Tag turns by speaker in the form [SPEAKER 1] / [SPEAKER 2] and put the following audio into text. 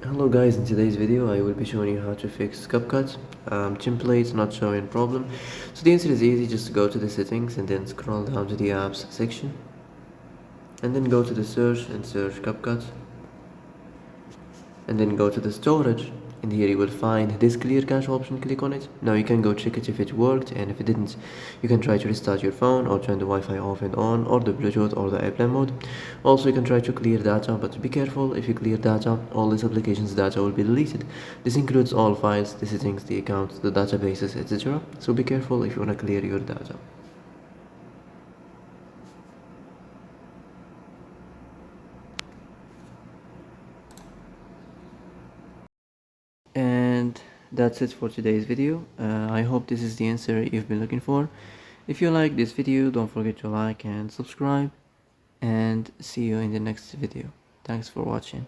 [SPEAKER 1] Hello guys, in today's video I will be showing you how to fix Capcut templates not showing problem. So the answer is easy, just go to the settings and then scroll down to the apps section and then go to the search and search Capcut and then go to the storage, and here you will find this clear cache option. Click on it. Now you can go check it if it worked, and if it didn't you can try to restart your phone or turn the Wi-Fi off and on, or the Bluetooth or the airplane mode. Also you can try to clear data, but be careful. If you clear data, all this application's data will be deleted. This includes all files, the settings, the accounts, the databases, etc. So be careful if you want to clear your data. And that's it for today's video. I hope this is the answer you've been looking for. If you like this video, don't forget to like and subscribe, and see you in the next video. Thanks for watching.